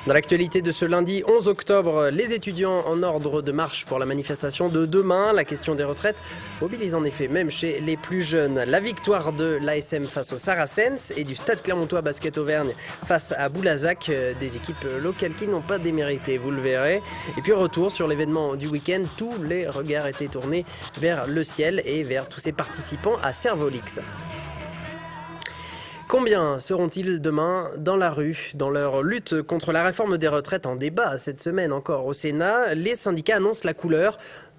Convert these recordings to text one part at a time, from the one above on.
Dans l'actualité de ce lundi 11 octobre, les étudiants en ordre de marche pour la manifestation de demain. La question des retraites mobilise en effet même chez les plus jeunes. La victoire de l'ASM face aux Saracens et du Stade Clermontois Basket Auvergne face à Boulazac, des équipes locales qui n'ont pas démérité, vous le verrez. Et puis retour sur l'événement du week-end, tous les regards étaient tournés vers le ciel et vers tous ces participants à Servolix. Combien seront-ils demain dans la rue? Dans leur lutte contre la réforme des retraites en débat cette semaine encore au Sénat, les syndicats annoncent la couleur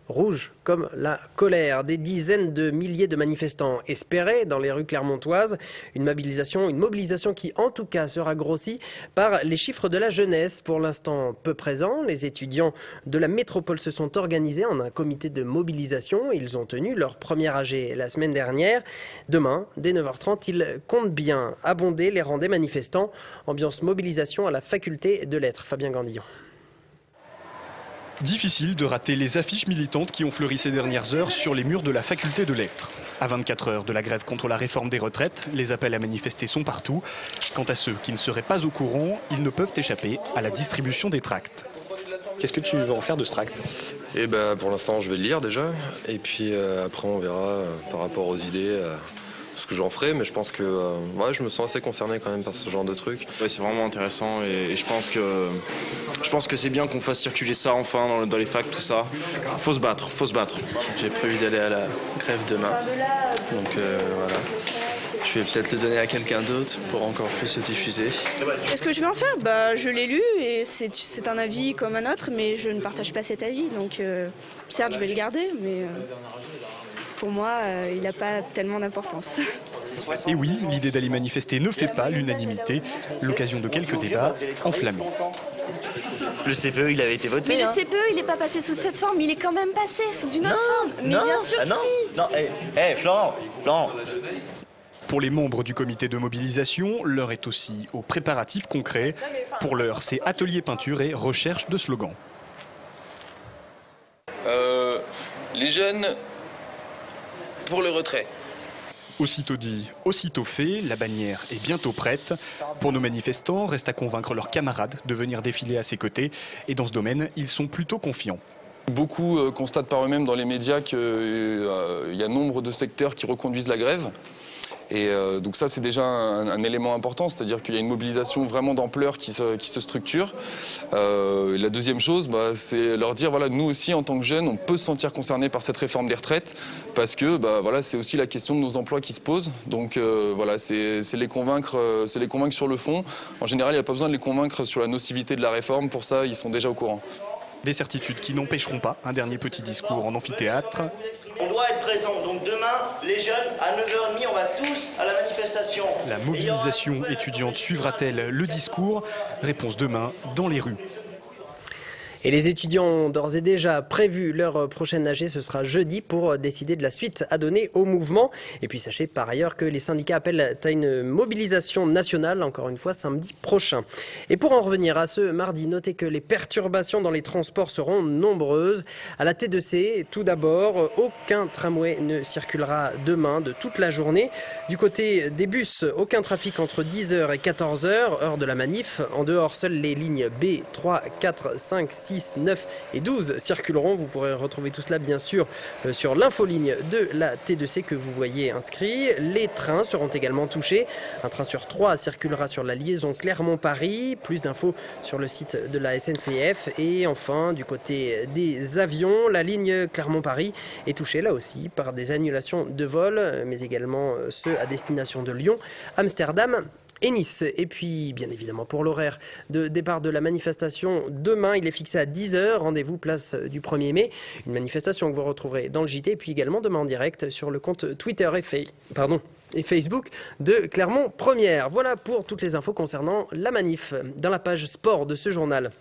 rouge comme la colère. Des dizaines de milliers de manifestants espéraient dans les rues clermontoises. Une mobilisation qui en tout cas sera grossie par les chiffres de la jeunesse. Pour l'instant peu présents, les étudiants de la métropole se sont organisés en un comité de mobilisation. Ils ont tenu leur premier AG la semaine dernière. Demain, dès 9h30, ils comptent bien abonder les rangs des manifestants. Ambiance mobilisation à la faculté de lettres. Fabien Gandillon. Difficile de rater les affiches militantes qui ont fleuri ces dernières heures sur les murs de la faculté de lettres. À 24 heures de la grève contre la réforme des retraites, les appels à manifester sont partout. Quant à ceux qui ne seraient pas au courant, ils ne peuvent échapper à la distribution des tracts. Qu'est-ce que tu vas en faire de ce tract? Pour l'instant, je vais le lire déjà. Et puis après, on verra par rapport aux idées ce que j'en ferai. Mais je pense que je me sens assez concerné quand même par ce genre de truc. Ouais, c'est vraiment intéressant et je pense que c'est bien qu'on fasse circuler ça enfin dans les facs, tout ça. Faut se battre. J'ai prévu d'aller à la grève demain. Donc voilà. Je vais peut-être le donner à quelqu'un d'autre pour encore plus le diffuser. Qu'est-ce que je vais en faire? Je l'ai lu et c'est un avis comme un autre, mais je ne partage pas cet avis. Donc certes, je vais le garder, mais pour moi, il n'a pas tellement d'importance. Et oui, l'idée d'aller manifester ne fait pas l'unanimité. L'occasion de quelques débats enflammés. Le CPE, il avait été voté. Mais le CPE, il n'est pas passé sous cette forme, il est quand même passé sous une autre forme. Mais bien sûr que si. Non, Florent. Pour les membres du comité de mobilisation, l'heure est aussi aux préparatifs concrets. Pour l'heure, c'est atelier peinture et recherche de slogans. Les jeunes pour le retrait. Aussitôt dit, aussitôt fait, la bannière est bientôt prête. Pour nos manifestants, reste à convaincre leurs camarades de venir défiler à ses côtés. Et dans ce domaine, ils sont plutôt confiants. Beaucoup constatent par eux-mêmes dans les médias qu'il y a nombre de secteurs qui reconduisent la grève. Et donc ça, c'est déjà un élément important, c'est-à-dire qu'il y a une mobilisation vraiment d'ampleur qui se structure. La deuxième chose, c'est leur dire, voilà, nous aussi, en tant que jeunes, on peut se sentir concernés par cette réforme des retraites, parce que c'est aussi la question de nos emplois qui se pose. Donc c'est les convaincre sur le fond. En général, il n'y a pas besoin de les convaincre sur la nocivité de la réforme. Pour ça, ils sont déjà au courant. Des certitudes qui n'empêcheront pas un dernier petit discours en amphithéâtre. On doit être présent. Donc demain, les jeunes, à 9h30, on va tous à la manifestation. La mobilisation étudiante suivra-t-elle le discours? Réponse demain dans les rues. Et les étudiants ont d'ores et déjà prévu leur prochaine AG, ce sera jeudi pour décider de la suite à donner au mouvement. Et puis sachez par ailleurs que les syndicats appellent à une mobilisation nationale, encore une fois samedi prochain. Et pour en revenir à ce mardi, notez que les perturbations dans les transports seront nombreuses. À la T2C, tout d'abord, aucun tramway ne circulera demain de toute la journée. Du côté des bus, aucun trafic entre 10h et 14h, heure de la manif. En dehors, seules les lignes B, 3, 4, 5, 6, 9 et 12 circuleront. Vous pourrez retrouver tout cela bien sûr sur l'infoligne de la T2C que vous voyez inscrit. Les trains seront également touchés. Un train sur 3 circulera sur la liaison Clermont-Paris. Plus d'infos sur le site de la SNCF. Et enfin, du côté des avions, la ligne Clermont-Paris est touchée là aussi par des annulations de vols, mais également ceux à destination de Lyon, Amsterdam et Nice. Et puis, bien évidemment, pour l'horaire de départ de la manifestation, demain, il est fixé à 10h. Rendez-vous place du 1er mai. Une manifestation que vous retrouverez dans le JT, et puis également demain en direct sur le compte Twitter et Facebook de Clermont Première. Voilà pour toutes les infos concernant la manif. Dans la page sport de ce journal,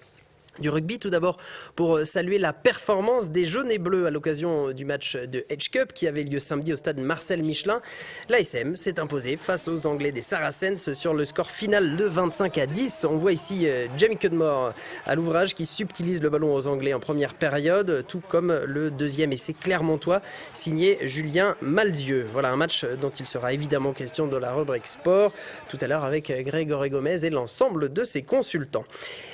Du rugby, tout d'abord, pour saluer la performance des jaunes et bleus à l'occasion du match de Edge Cup qui avait lieu samedi au stade Marcel Michelin. L'ASM s'est imposée face aux Anglais des Saracens sur le score final de 25-10. On voit ici Jamie Cudmore à l'ouvrage qui subtilise le ballon aux Anglais en première période, tout comme le deuxième essai clermontois signé Julien Malzieu. Voilà un match dont il sera évidemment question dans la rubrique sport tout à l'heure avec Grégory Gomez et l'ensemble de ses consultants.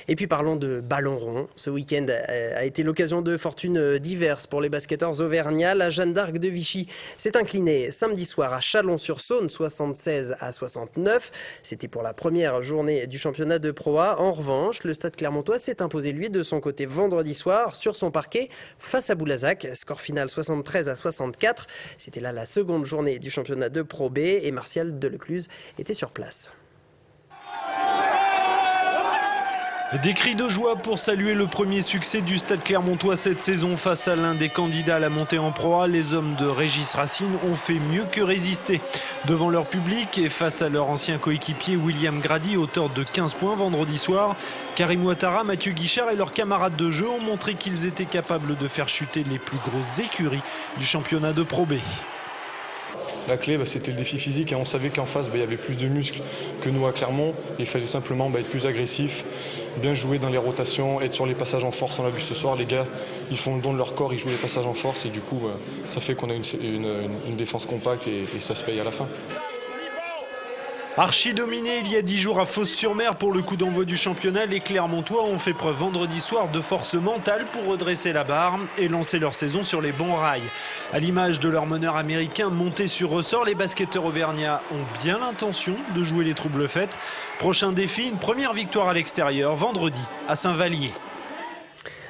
Et puis parlons de ballon rond. Ce week-end a été l'occasion de fortunes diverses pour les basketteurs auvergnats. La Jeanne d'Arc de Vichy s'est inclinée samedi soir à Chalon-sur-Saône, 76-69. C'était pour la première journée du championnat de Pro A. En revanche, le Stade Clermontois s'est imposé lui de son côté vendredi soir sur son parquet face à Boulazac. Score final 73-64. C'était là la seconde journée du championnat de Pro B et Martial Delecluse était sur place. Des cris de joie pour saluer le premier succès du Stade Clermontois cette saison face à l'un des candidats à la montée en Pro A. Les hommes de Régis Racine ont fait mieux que résister. Devant leur public et face à leur ancien coéquipier William Grady, auteur de 15 points vendredi soir, Karim Ouattara, Mathieu Guichard et leurs camarades de jeu ont montré qu'ils étaient capables de faire chuter les plus grosses écuries du championnat de Pro B. La clé, c'était le défi physique et on savait qu'en face, il y avait plus de muscles que nous à Clermont. Il fallait simplement être plus agressif, bien jouer dans les rotations, être sur les passages en force. On l'a vu ce soir, les gars, ils font le don de leur corps, ils jouent les passages en force et du coup, ça fait qu'on a une défense compacte et ça se paye à la fin. Archi dominé il y a 10 jours à Fos-sur-Mer pour le coup d'envoi du championnat, les Clermontois ont fait preuve vendredi soir de force mentale pour redresser la barre et lancer leur saison sur les bons rails. À l'image de leur meneur américain monté sur ressort, les basketteurs auvergnats ont bien l'intention de jouer les troubles faites. Prochain défi, une première victoire à l'extérieur vendredi à Saint-Vallier.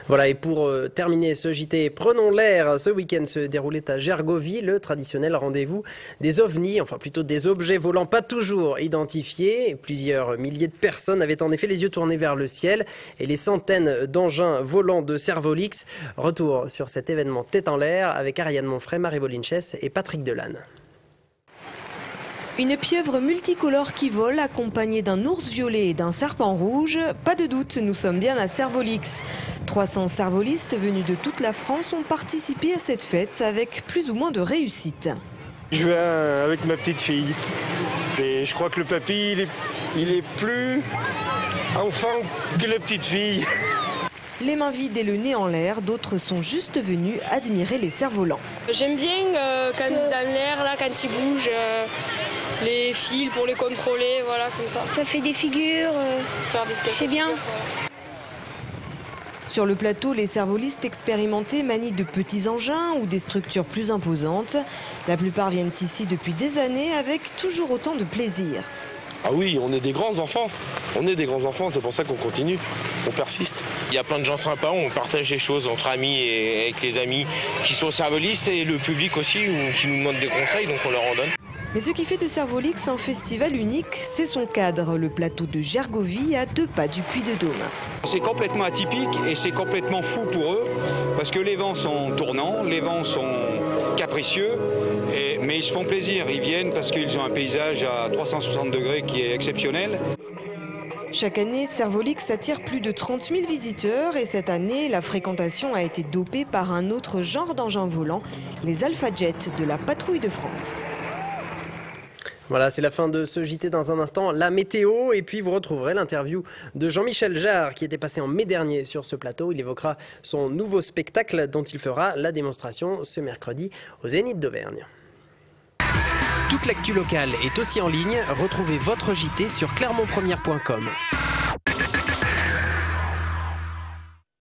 Voilà, et pour terminer ce JT, prenons l'air. Ce week-end se déroulait à Gergovie le traditionnel rendez-vous des ovnis, enfin plutôt des objets volants pas toujours identifiés. Plusieurs milliers de personnes avaient en effet les yeux tournés vers le ciel et les centaines d'engins volants de Servolix. Retour sur cet événement tête en l'air avec Ariane Monfray, Marie Bolinches et Patrick Delanne. Une pieuvre multicolore qui vole, accompagnée d'un ours violet et d'un serpent rouge. Pas de doute, nous sommes bien à Servolix. 300 servolistes venus de toute la France ont participé à cette fête avec plus ou moins de réussite. Je viens avec ma petite fille. Et je crois que le papy, il est plus enfant que la petite fille. Les mains vides et le nez en l'air, d'autres sont juste venus admirer les cerfs-volants. J'aime bien quand dans l'air, là, quand ils bougent, les fils pour les contrôler, voilà, comme ça. Ça fait des figures, c'est bien. Sur le plateau, les servolistes expérimentés manient de petits engins ou des structures plus imposantes. La plupart viennent ici depuis des années avec toujours autant de plaisir. Ah oui, on est des grands enfants. On est des grands enfants, c'est pour ça qu'on continue, on persiste. Il y a plein de gens sympas, on partage des choses entre amis et avec les amis qui sont servolistes et le public aussi qui nous demande des conseils, donc on leur en donne. Mais ce qui fait de Servolix un festival unique, c'est son cadre, le plateau de Gergovie à 2 pas du Puy-de-Dôme. C'est complètement atypique et c'est complètement fou pour eux parce que les vents sont tournants, les vents sont capricieux, mais ils se font plaisir, ils viennent parce qu'ils ont un paysage à 360 degrés qui est exceptionnel. Chaque année, Servolix attire plus de 30 000 visiteurs et cette année, la fréquentation a été dopée par un autre genre d'engin volant, les Alpha Jets de la Patrouille de France. Voilà, c'est la fin de ce JT. Dans un instant, la météo. Et puis, vous retrouverez l'interview de Jean-Michel Jarre, qui était passé en mai dernier sur ce plateau. Il évoquera son nouveau spectacle dont il fera la démonstration ce mercredi au Zénith d'Auvergne. Toute l'actu locale est aussi en ligne. Retrouvez votre JT sur clermontpremière.com.